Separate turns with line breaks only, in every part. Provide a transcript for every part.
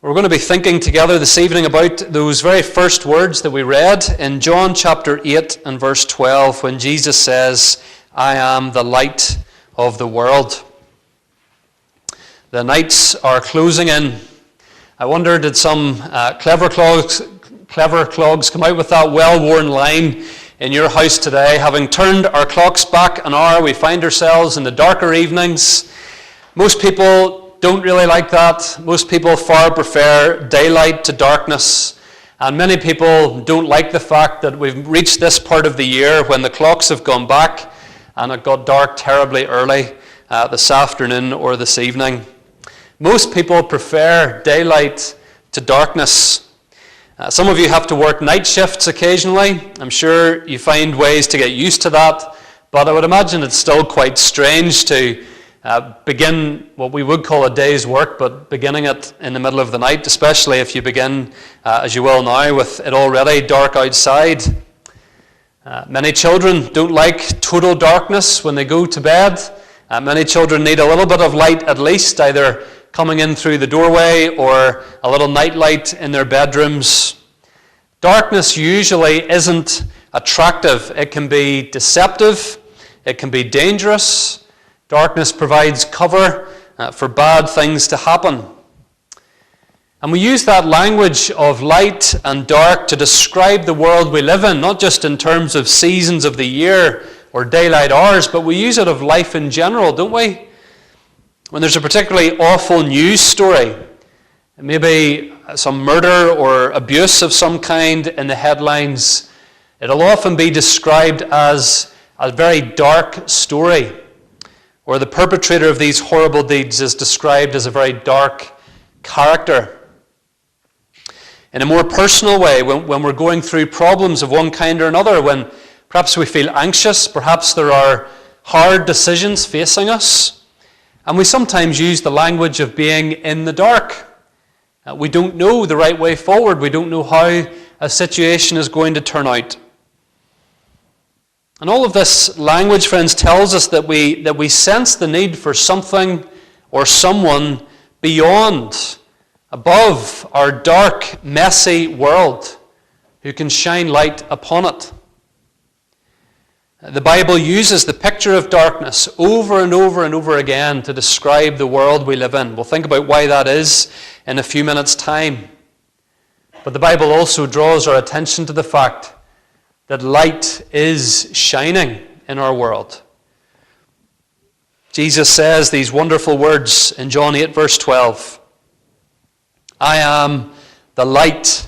We're going to be thinking together this evening about those very first words that we read in John chapter 8 and verse 12 when Jesus says, "I am the light of the world." The nights are closing in. I wonder, did some clever clogs come out with that well-worn line in your house today? Having turned our clocks back an hour, we find ourselves in the darker evenings. Most people don't really like that. Most people far prefer daylight to darkness. And many people don't like the fact that we've reached this part of the year when the clocks have gone back and it got dark terribly early this afternoon or this evening. Most people prefer daylight to darkness. Some of you have to work night shifts occasionally. I'm sure you find ways to get used to that, but I would imagine it's still quite strange to begin what we would call a day's work, but beginning it in the middle of the night, especially if you begin, as you will now, with it already dark outside. Many children don't like total darkness when they go to bed. Many children need a little bit of light at least, either coming in through the doorway or a little night light in their bedrooms. Darkness usually isn't attractive. It can be deceptive. It can be dangerous. Darkness provides cover for bad things to happen. And we use that language of light and dark to describe the world we live in, not just in terms of seasons of the year or daylight hours, but we use it of life in general, don't we? When there's a particularly awful news story, maybe some murder or abuse of some kind in the headlines, it'll often be described as a very dark story. Or the perpetrator of these horrible deeds is described as a very dark character. In a more personal way, when we're going through problems of one kind or another, when perhaps we feel anxious, perhaps there are hard decisions facing us, and we sometimes use the language of being in the dark. We don't know the right way forward. We don't know how a situation is going to turn out. And all of this language, friends, tells us that we sense the need for something or someone beyond, above our dark, messy world who can shine light upon it. The Bible uses the picture of darkness over and over and over again to describe the world we live in. We'll think about why that is in a few minutes' time. But the Bible also draws our attention to the fact that light is shining in our world. Jesus says these wonderful words in John 8, verse 12. "I am the light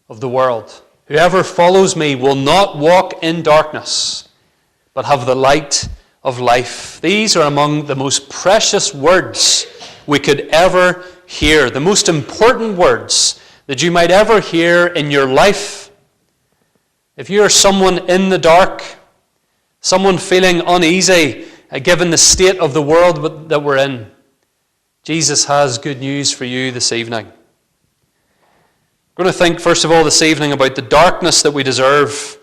of the world. Whoever follows me will not walk in darkness, but have the light of life." These are among the most precious words we could ever hear, the most important words that you might ever hear in your life. If you are someone in the dark, someone feeling uneasy given the state of the world that we're in, Jesus has good news for you this evening. We're going to think first of all this evening about the darkness that we deserve,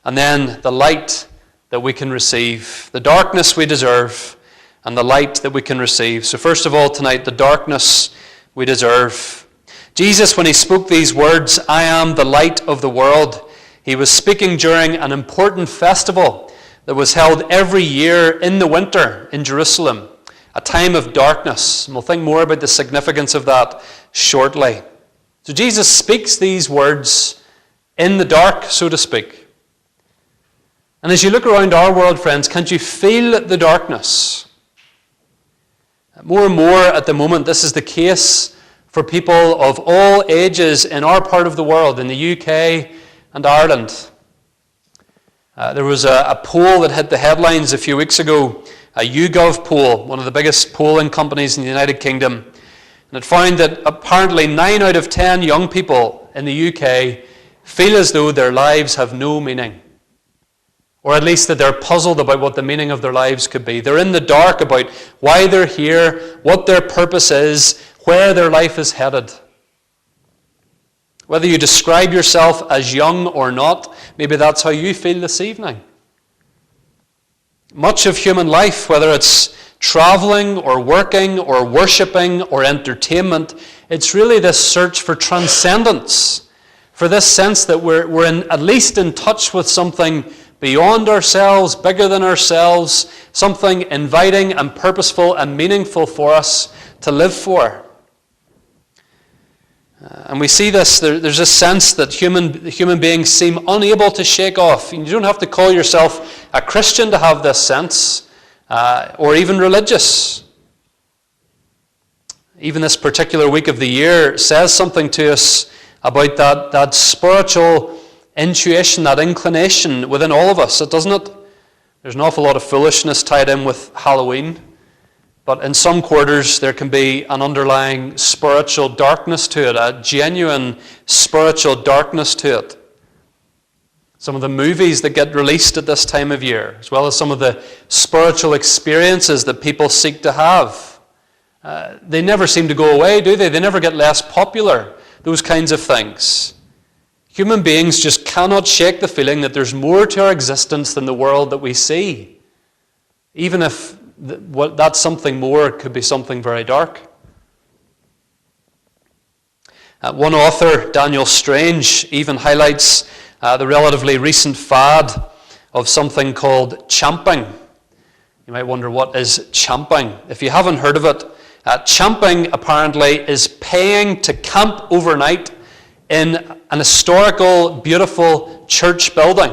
and then the light that we can receive. The darkness we deserve and the light that we can receive. So first of all tonight, the darkness we deserve. Jesus, when he spoke these words, "I am the light of the world," he was speaking during an important festival that was held every year in the winter in Jerusalem, a time of darkness. And we'll think more about the significance of that shortly. So Jesus speaks these words in the dark, so to speak. And as you look around our world, friends, can't you feel the darkness? More and more at the moment, this is the case for people of all ages in our part of the world, in the UK and Ireland. There was a poll that hit the headlines a few weeks ago, a YouGov poll, one of the biggest polling companies in the United Kingdom. And it found that apparently 9 out of 10 young people in the UK feel as though their lives have no meaning. Or at least that they're puzzled about what the meaning of their lives could be. They're in the dark about why they're here, what their purpose is, where their life is headed. Whether you describe yourself as young or not, maybe that's how you feel this evening. Much of human life, whether it's traveling or working or worshipping or entertainment, It's really this search for transcendence, for this sense that we're at least in touch with something beyond ourselves, bigger than ourselves, something inviting and purposeful and meaningful for us to live for. And we see this, there's a sense that human beings seem unable to shake off. You don't have to call yourself a Christian to have this sense, or even religious. Even this particular week of the year says something to us about that spiritual intuition, that inclination within all of us, doesn't it? There's an awful lot of foolishness tied in with Halloween, but in some quarters there can be an underlying spiritual darkness to it, a genuine spiritual darkness to it. Some of the movies that get released at this time of year, as well as some of the spiritual experiences that people seek to have, they never seem to go away, do they? They never get less popular, those kinds of things. Human beings just cannot shake the feeling that there's more to our existence than the world that we see, even if that something more could be something very dark. One author, Daniel Strange, even highlights the relatively recent fad of something called champing. You might wonder, what is champing? If you haven't heard of it, champing apparently is paying to camp overnight in an historical, beautiful church building.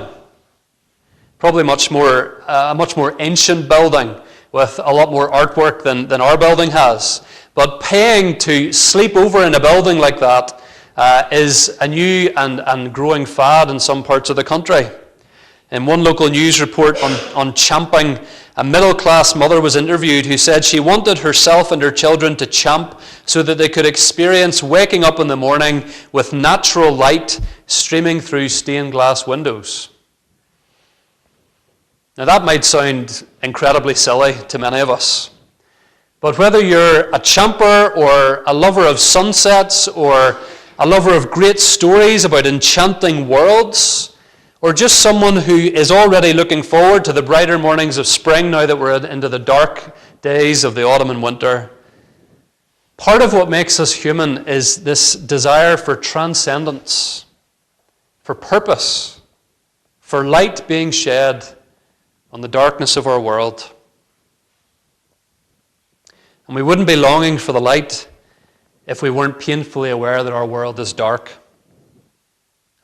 Probably a much more ancient building with a lot more artwork than our building has. But paying to sleep over in a building like that is a new and growing fad in some parts of the country. In one local news report on champing, a middle-class mother was interviewed who said she wanted herself and her children to champ so that they could experience waking up in the morning with natural light streaming through stained glass windows. Now that might sound incredibly silly to many of us, but whether you're a champer or a lover of sunsets or a lover of great stories about enchanting worlds, or just someone who is already looking forward to the brighter mornings of spring now that we're into the dark days of the autumn and winter, part of what makes us human is this desire for transcendence, for purpose, for light being shed on the darkness of our world. And we wouldn't be longing for the light if we weren't painfully aware that our world is dark,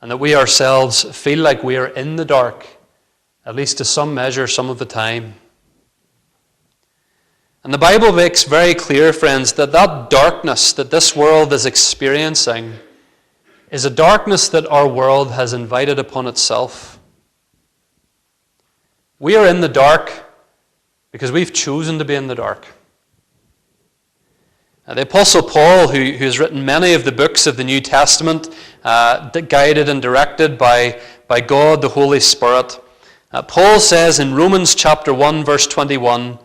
and that we ourselves feel like we are in the dark, at least to some measure, some of the time. And the Bible makes very clear, friends, that darkness that this world is experiencing is a darkness that our world has invited upon itself. We are in the dark because we've chosen to be in the dark. The Apostle Paul, who has written many of the books of the New Testament, guided and directed by God, the Holy Spirit, Paul says in Romans chapter 1, verse 21,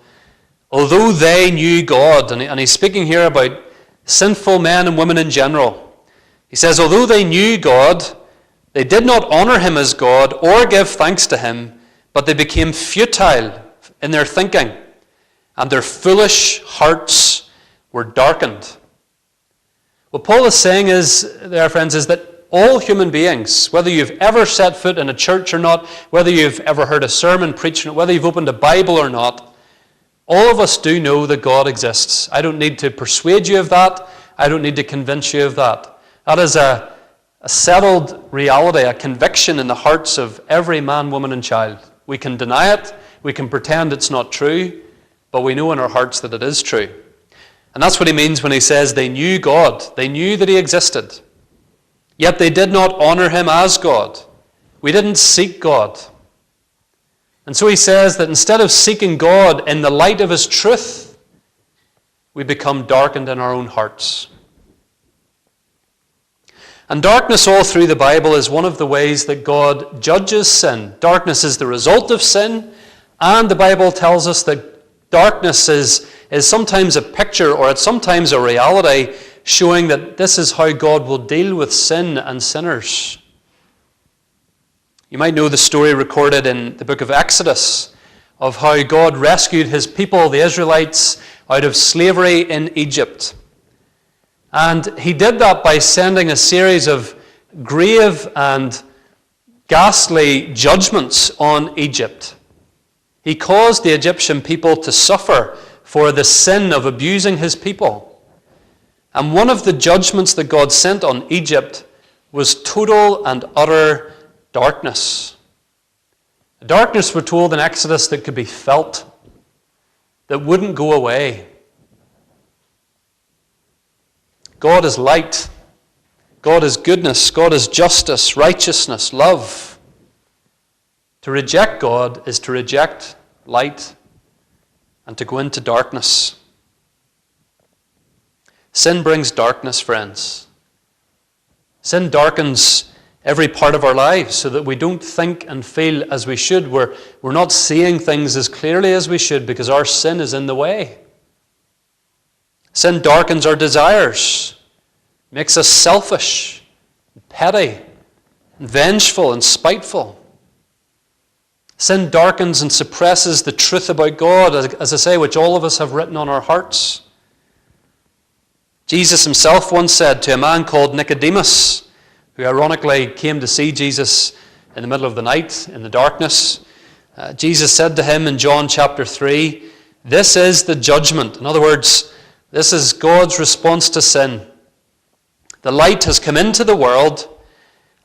although they knew God, and he's speaking here about sinful men and women in general, he says, although they knew God, they did not honor him as God or give thanks to him, but they became futile in their thinking, and their foolish hearts were darkened. What Paul is saying is, there, friends, is that all human beings, whether you've ever set foot in a church or not, whether you've ever heard a sermon preached, whether you've opened a Bible or not, all of us do know that God exists. I don't need to persuade you of that. I don't need to convince you of that. That is a settled reality, a conviction in the hearts of every man, woman, and child. We can deny it, we can pretend it's not true, but we know in our hearts that it is true. And that's what he means when he says they knew God. They knew that he existed. Yet they did not honor him as God. We didn't seek God. And so he says that instead of seeking God in the light of his truth, we become darkened in our own hearts. And darkness all through the Bible is one of the ways that God judges sin. Darkness is the result of sin, and the Bible tells us that darkness is sometimes a picture, or it's sometimes a reality, showing that this is how God will deal with sin and sinners. You might know the story recorded in the book of Exodus of how God rescued his people, the Israelites, out of slavery in Egypt. And he did that by sending a series of grave and ghastly judgments on Egypt. He caused the Egyptian people to suffer for the sin of abusing his people. And one of the judgments that God sent on Egypt was total and utter darkness. A darkness, we're told in Exodus, that could be felt, that wouldn't go away. God is light. God is goodness. God is justice, righteousness, love. To reject God is to reject light and to go into darkness. Sin brings darkness, friends. Sin darkens every part of our lives so that we don't think and feel as we should. We're not seeing things as clearly as we should because our sin is in the way. Sin darkens our desires, makes us selfish, petty, vengeful, and spiteful. Sin darkens and suppresses the truth about God, as I say, which all of us have written on our hearts. Jesus himself once said to a man called Nicodemus, who ironically came to see Jesus in the middle of the night, in the darkness. Jesus said to him in John chapter 3, "This is the judgment." In other words, this is God's response to sin. "The light has come into the world,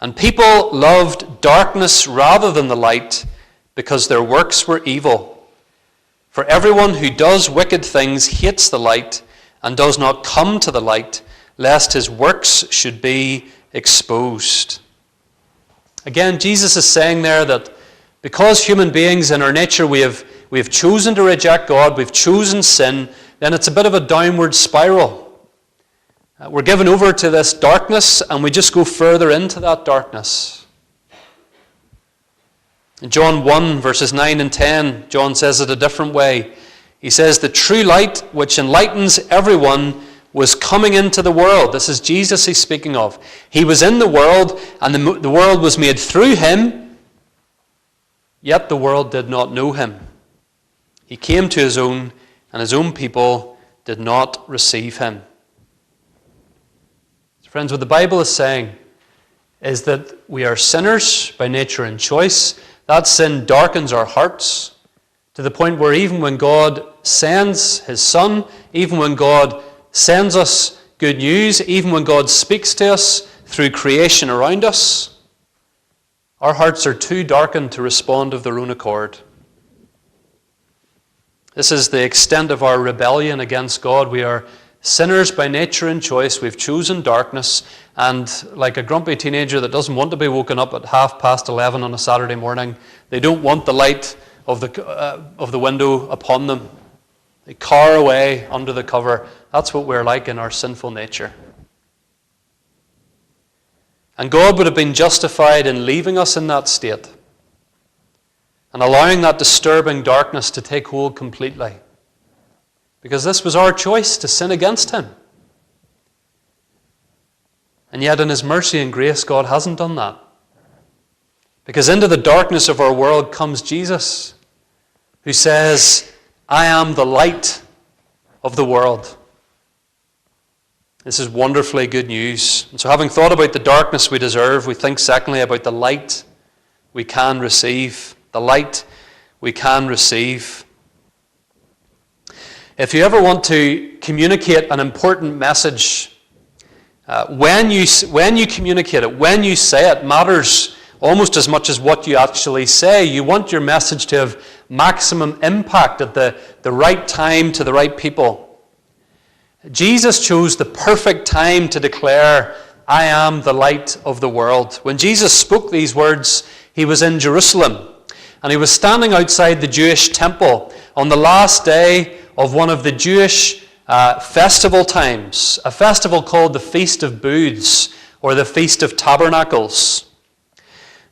and people loved darkness rather than the light, because their works were evil. For everyone who does wicked things hates the light and does not come to the light, lest his works should be exposed." Again, Jesus is saying there that because human beings in our nature we have chosen to reject God, we've chosen sin, then it's a bit of a downward spiral. We're given over to this darkness and we just go further into that darkness. In John 1, verses 9 and 10, John says it a different way. He says, "The true light which enlightens everyone was coming into the world." This is Jesus he's speaking of. He was in the world, and the world was made through him, yet the world did not know him. He came to his own, and his own people did not receive him. So friends, what the Bible is saying is that we are sinners by nature and choice. That sin darkens our hearts to the point where even when God sends his Son, even when God sends us good news, even when God speaks to us through creation around us, our hearts are too darkened to respond of their own accord. This is the extent of our rebellion against God. We are sinners by nature and choice. We've chosen darkness, and like a grumpy teenager that doesn't want to be woken up at 11:30 on a Saturday morning, they don't want the light of the window upon them. They cower away under the cover. That's what we're like in our sinful nature. And God would have been justified in leaving us in that state and allowing that disturbing darkness to take hold completely, because this was our choice to sin against him. And yet in his mercy and grace, God hasn't done that. Because into the darkness of our world comes Jesus, who says, "I am the light of the world." This is wonderfully good news. And so having thought about the darkness we deserve, we think secondly about the light we can receive. The light we can receive. If you ever want to communicate an important message, when you communicate it, when you say it, matters almost as much as what you actually say. You want your message to have maximum impact at the right time to the right people. Jesus chose the perfect time to declare, "I am the light of the world." When Jesus spoke these words, he was in Jerusalem, and he was standing outside the Jewish temple on the last day of one of the Jewish festival times, a festival called the Feast of Booths, or the Feast of Tabernacles.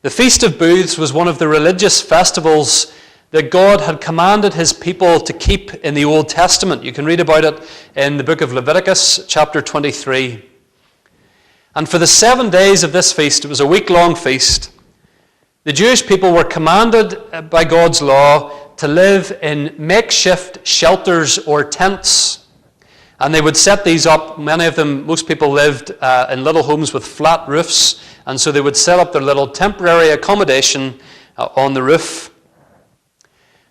The Feast of Booths was one of the religious festivals that God had commanded his people to keep in the Old Testament. You can read about it in the book of Leviticus, chapter 23. And for the 7 days of this feast, it was a week-long feast, the Jewish people were commanded by God's law to live in makeshift shelters or tents. And they would set these up. Many of them, most people lived in little homes with flat roofs, and so they would set up their little temporary accommodation on the roof.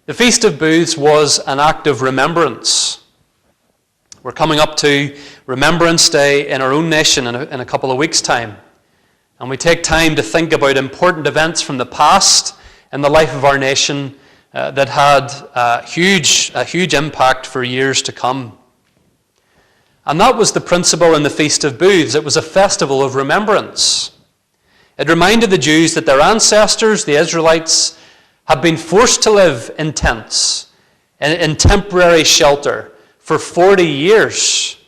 The Feast of Booths was an act of remembrance. We're coming up to Remembrance Day in our own nation in a couple of weeks' time. And we take time to think about important events from the past in the life of our nation that had a huge impact for years to come. And that was the principle in the Feast of Booths. It was a festival of remembrance. It reminded the Jews that their ancestors, the Israelites, had been forced to live in tents, in temporary shelter, for 40 years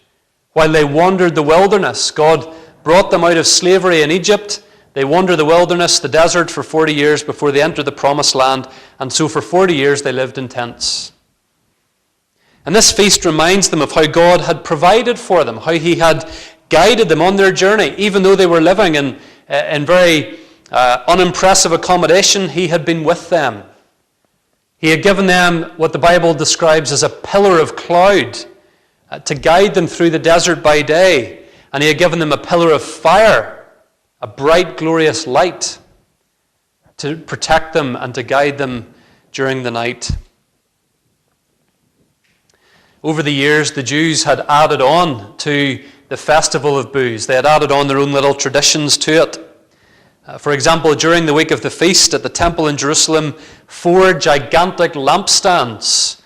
while they wandered the wilderness. God brought them out of slavery in Egypt. They wandered the wilderness, the desert, for 40 years before they entered the promised land. And so for 40 years they lived in tents. And this feast reminds them of how God had provided for them, how he had guided them on their journey. Even though they were living in very unimpressive accommodation, he had been with them. He had given them what the Bible describes as a pillar of cloud to guide them through the desert by day. And he had given them a pillar of fire, a bright, glorious light, to protect them and to guide them during the night. Over the years, the Jews had added on to the festival of booths. They had added on their own little traditions to it. For example, during the week of the feast at the temple in Jerusalem, 4 gigantic lampstands,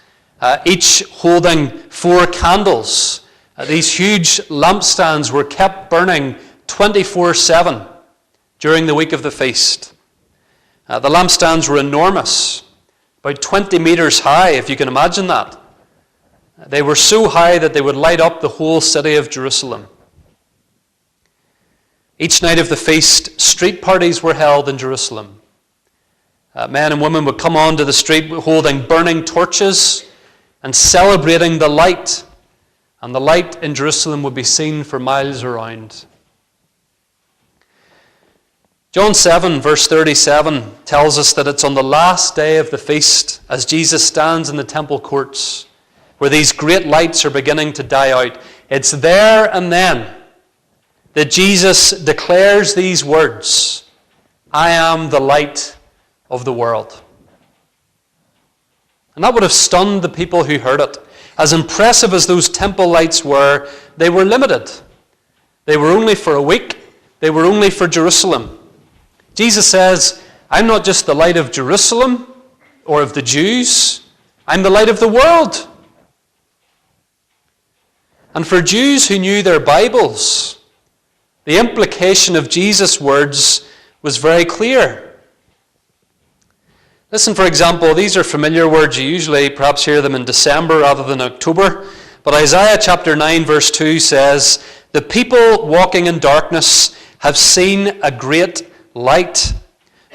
each holding 4 candles. These huge lampstands were kept burning 24/7 during the week of the feast. The lampstands were enormous, about 20 meters high, if you can imagine that. They were so high that they would light up the whole city of Jerusalem. Each night of the feast, street parties were held in Jerusalem. Men and women would come onto the street holding burning torches and celebrating the light. And the light in Jerusalem would be seen for miles around. John 7, verse 37, tells us that it's on the last day of the feast, as Jesus stands in the temple courts, where these great lights are beginning to die out. It's there and then that Jesus declares these words, "I am the light of the world." And that would have stunned the people who heard it. As impressive as those temple lights were, they were limited. They were only for a week. They were only for Jerusalem. Jesus says, "I'm not just the light of Jerusalem or of the Jews. I'm the light of the world." And for Jews who knew their Bibles, the implication of Jesus' words was very clear. Listen, for example, these are familiar words. You usually perhaps hear them in December rather than October. But Isaiah chapter 9 verse 2 says, "The people walking in darkness have seen a great light.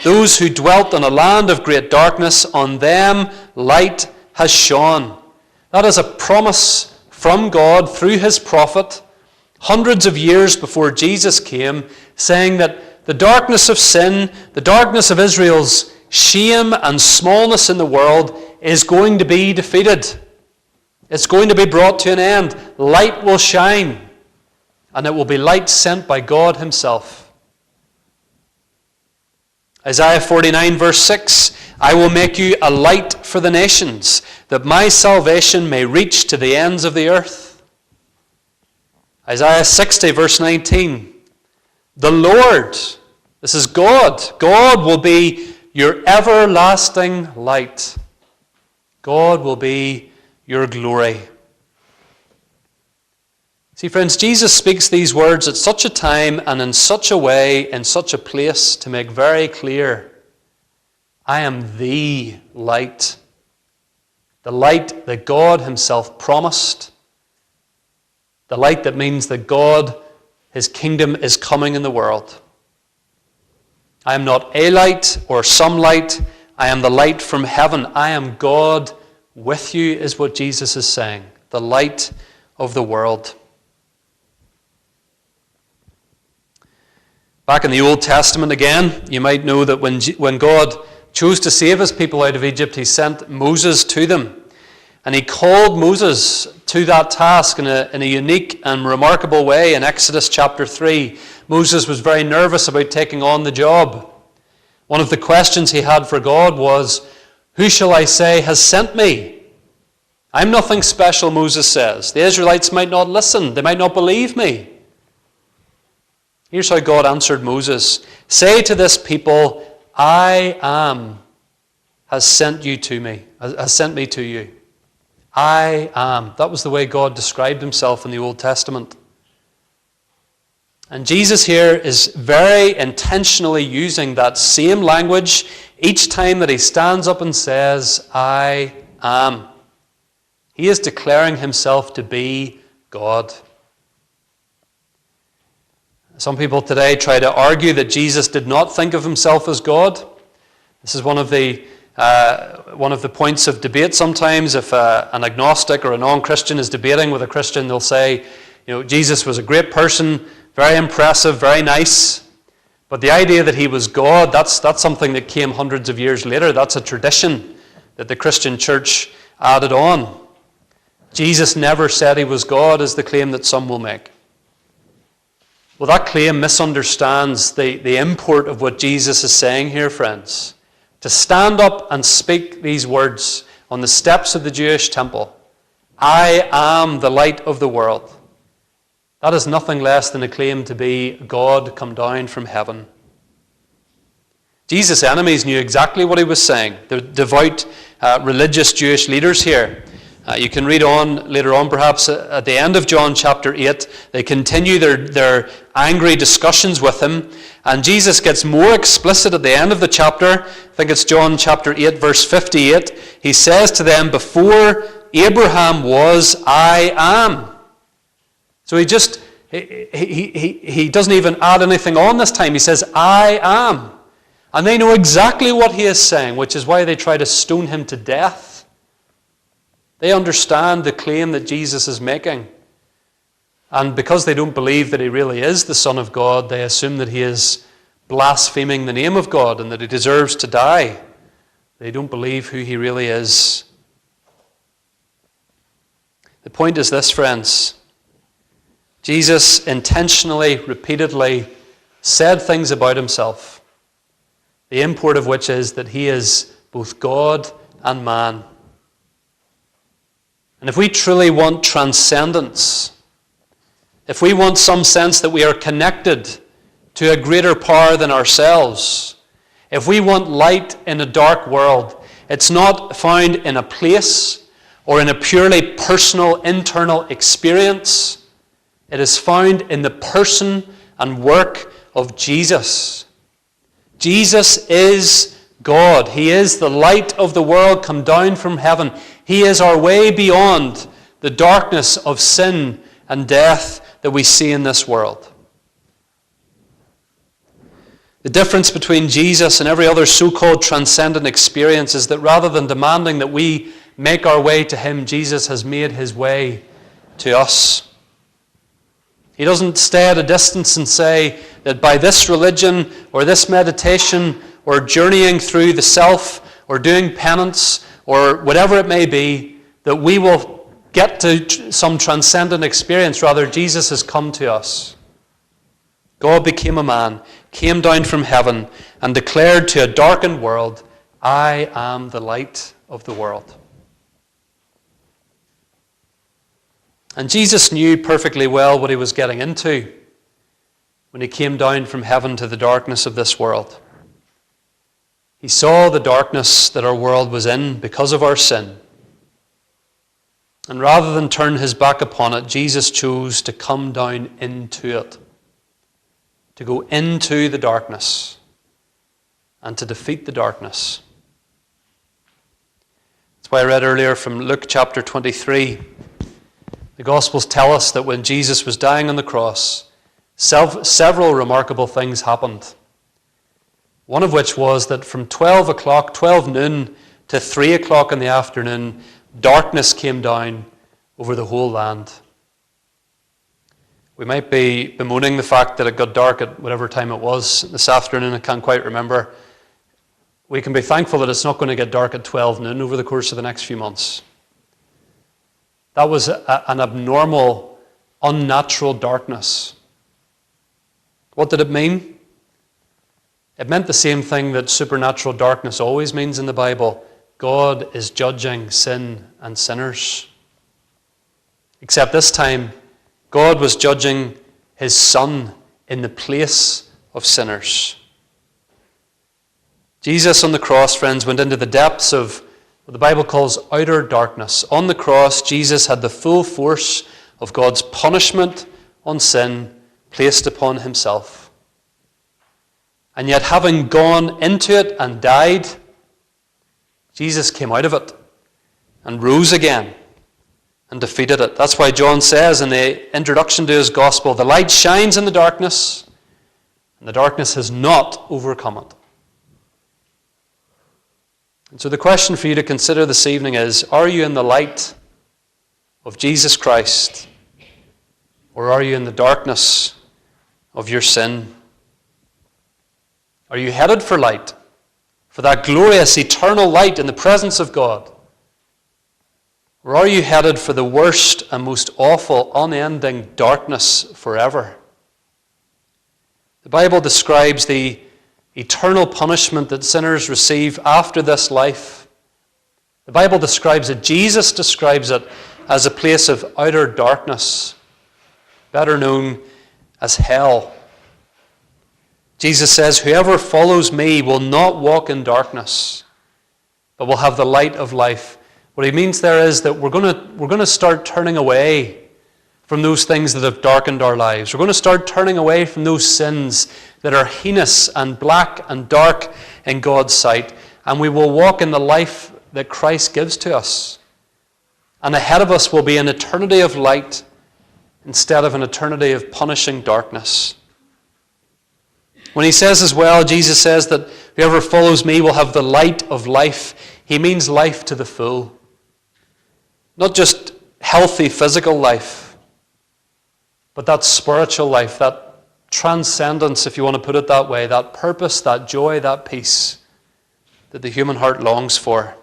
Those who dwelt in a land of great darkness, on them light has shone." That is a promise from God through his prophet, hundreds of years before Jesus came, saying that the darkness of sin, the darkness of Israel's shame and smallness in the world is going to be defeated. It's going to be brought to an end. Light will shine, and it will be light sent by God himself. Isaiah 49 verse 6, "I will make you a light for the nations, that my salvation may reach to the ends of the earth." Isaiah 60 verse 19, "The Lord," this is God, "God will be your everlasting light. God will be your glory." See, friends, Jesus speaks these words at such a time and in such a way, in such a place, to make very clear, I am the light that God himself promised, the light that means that God, his kingdom, is coming in the world. I am not a light or some light. I am the light from heaven. I am God with you, is what Jesus is saying, the light of the world. Back in the Old Testament again, you might know that when God chose to save his people out of Egypt, he sent Moses to them. And he called Moses to that task in a unique and remarkable way in Exodus chapter 3. Moses was very nervous about taking on the job. One of the questions he had for God was, "Who shall I say has sent me?" I'm nothing special, Moses says. The Israelites might not listen. They might not believe me. Here's how God answered Moses. "Say to this people, I am has sent you to me, has sent me to you." I am. That was the way God described himself in the Old Testament. And Jesus here is very intentionally using that same language each time that he stands up and says, I am. He is declaring himself to be God. Some people today try to argue that Jesus did not think of himself as God. This is one of the points of debate sometimes. If an agnostic or a non-Christian is debating with a Christian, they'll say, Jesus was a great person, very impressive, very nice. But the idea that he was God, that's something that came hundreds of years later. That's a tradition that the Christian church added on. Jesus never said he was God, is the claim that some will make. Well, that claim misunderstands the import of what Jesus is saying here, friends. To stand up and speak these words on the steps of the Jewish temple, I am the light of the world. That is nothing less than a claim to be God come down from heaven. Jesus' enemies knew exactly what he was saying. The devout religious Jewish leaders here. You can read on later on, perhaps at the end of John chapter 8. They continue their angry discussions with him. And Jesus gets more explicit at the end of the chapter. I think it's John chapter 8, verse 58. He says to them, "Before Abraham was, I am." So he doesn't even add anything on this time. He says, I am. And they know exactly what he is saying, which is why they try to stone him to death. They understand the claim that Jesus is making. And because they don't believe that he really is the Son of God, they assume that he is blaspheming the name of God and that he deserves to die. They don't believe who he really is. The point is this, friends. Jesus intentionally, repeatedly said things about himself, the import of which is that he is both God and man. And if we truly want transcendence, if we want some sense that we are connected to a greater power than ourselves, if we want light in a dark world, it's not found in a place or in a purely personal internal experience. It is found in the person and work of Jesus. Jesus is God. He is the light of the world come down from heaven. He is our way beyond the darkness of sin and death that we see in this world. The difference between Jesus and every other so-called transcendent experience is that rather than demanding that we make our way to him, Jesus has made his way to us. He doesn't stay at a distance and say that by this religion or this meditation or journeying through the self or doing penance or whatever it may be, that we will get to some transcendent experience. Rather, Jesus has come to us. God became a man, came down from heaven, and declared to a darkened world, I am the light of the world. And Jesus knew perfectly well what he was getting into when he came down from heaven to the darkness of this world. He saw the darkness that our world was in because of our sin. And rather than turn his back upon it, Jesus chose to come down into it, to go into the darkness and to defeat the darkness. That's why I read earlier from Luke chapter 23. The Gospels tell us that when Jesus was dying on the cross, several remarkable things happened. One of which was that from 12 noon to 3 o'clock in the afternoon, darkness came down over the whole land. We might be bemoaning the fact that it got dark at whatever time it was this afternoon. I can't quite remember. We can be thankful that it's not going to get dark at 12 noon over the course of the next few months. That was an abnormal, unnatural darkness. What did it mean? It meant the same thing that supernatural darkness always means in the Bible. God is judging sin and sinners. Except this time, God was judging his Son in the place of sinners. Jesus on the cross, friends, went into the depths of what the Bible calls outer darkness. On the cross, Jesus had the full force of God's punishment on sin placed upon himself. And yet, having gone into it and died, Jesus came out of it and rose again and defeated it. That's why John says in the introduction to his gospel, the light shines in the darkness, and the darkness has not overcome it. And so the question for you to consider this evening is, are you in the light of Jesus Christ, or are you in the darkness of your sin? Are you headed for light, for that glorious eternal light in the presence of God? Or are you headed for the worst and most awful, unending darkness forever? The Bible describes the eternal punishment that sinners receive after this life. The Bible describes it, Jesus describes it as a place of outer darkness, better known as hell. Jesus says, whoever follows me will not walk in darkness, but will have the light of life. What he means there is that we're going to start turning away from those things that have darkened our lives. We're going to start turning away from those sins that are heinous and black and dark in God's sight, and we will walk in the life that Christ gives to us. And ahead of us will be an eternity of light instead of an eternity of punishing darkness. When he says as well, Jesus says that whoever follows me will have the light of life, he means life to the full. Not just healthy physical life, but that spiritual life, that transcendence, if you want to put it that way, that purpose, that joy, that peace that the human heart longs for.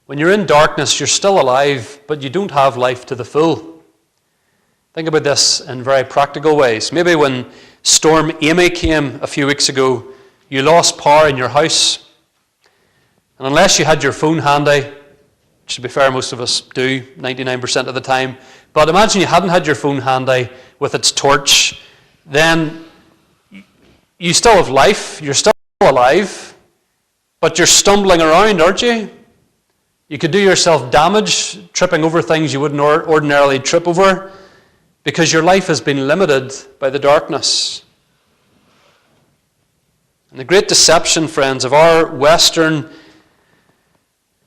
When you're in darkness, you're still alive, but you don't have life to the full. Think about this in very practical ways. Maybe when Storm Amy came a few weeks ago, you lost power in your house. And unless you had your phone handy, which to be fair, most of us do 99% of the time, but imagine you hadn't had your phone handy with its torch, then you still have life, you're still alive, but you're stumbling around, aren't you? You could do yourself damage, tripping over things you wouldn't ordinarily trip over, because your life has been limited by the darkness. And the great deception, friends, of our Western,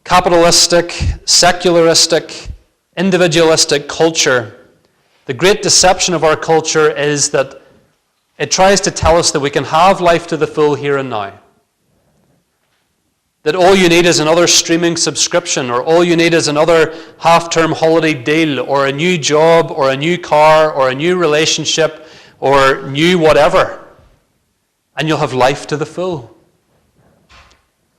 capitalistic, secularistic, individualistic culture, the great deception of our culture is that it tries to tell us that we can have life to the full here and now. That all you need is another streaming subscription, or all you need is another half-term holiday deal, or a new job, or a new car, or a new relationship, or new whatever. And you'll have life to the full.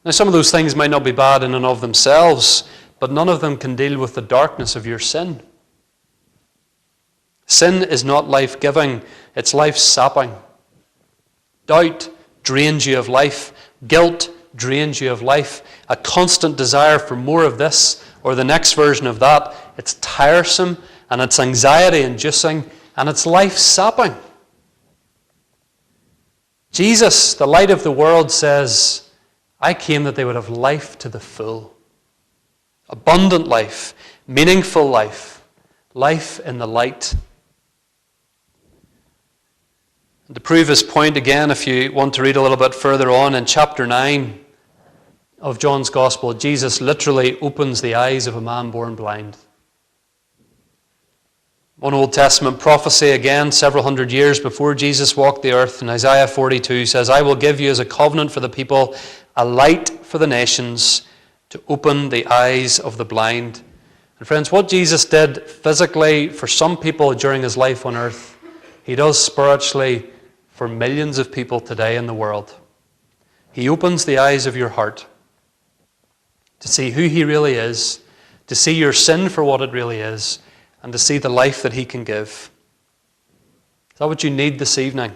Now, some of those things might not be bad in and of themselves, but none of them can deal with the darkness of your sin. Sin is not life-giving, it's life-sapping. Doubt drains you of life. Guilt drains you of life. A constant desire for more of this or the next version of that. It's tiresome, and it's anxiety-inducing, and it's life-sapping. Jesus, the light of the world, says, I came that they would have life to the full. Abundant life, meaningful life, life in the light. And to prove his point again, if you want to read a little bit further on in chapter 9 of John's Gospel, Jesus literally opens the eyes of a man born blind. One Old Testament prophecy, again, several hundred years before Jesus walked the earth, in Isaiah 42 says, I will give you as a covenant for the people, a light for the nations, to open the eyes of the blind. And friends, what Jesus did physically for some people during his life on earth, he does spiritually for millions of people today in the world. He opens the eyes of your heart to see who he really is, to see your sin for what it really is, and to see the life that he can give. Is that what you need this evening?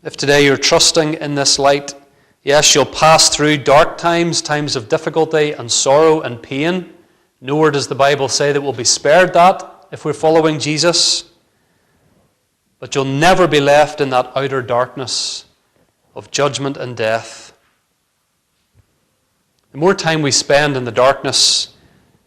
If today you're trusting in this light, yes, you'll pass through dark times, times of difficulty and sorrow and pain. Nowhere does the Bible say that we'll be spared that if we're following Jesus. But you'll never be left in that outer darkness of judgment and death. The more time we spend in the darkness,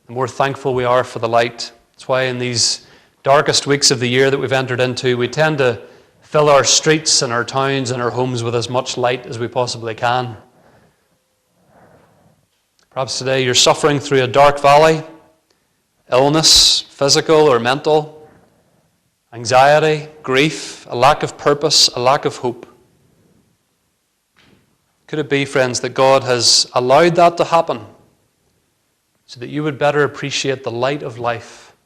the more thankful we are for the light. That's why in these darkest weeks of the year that we've entered into, we tend to fill our streets and our towns and our homes with as much light as we possibly can. Perhaps today you're suffering through a dark valley, illness, physical or mental, anxiety, grief, a lack of purpose, a lack of hope. Could it be, friends, that God has allowed that to happen so that you would better appreciate the light of life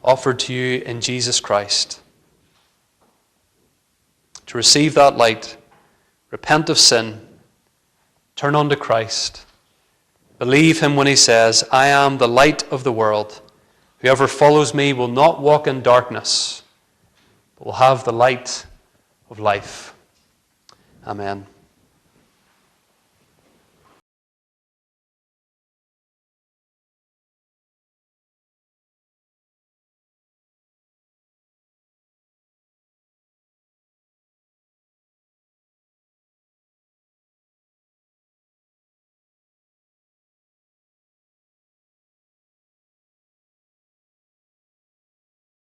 offered to you in Jesus Christ? To receive that light, repent of sin, turn unto Christ, believe him when he says, I am the light of the world. Whoever follows me will not walk in darkness, but will have the light of life. Amen.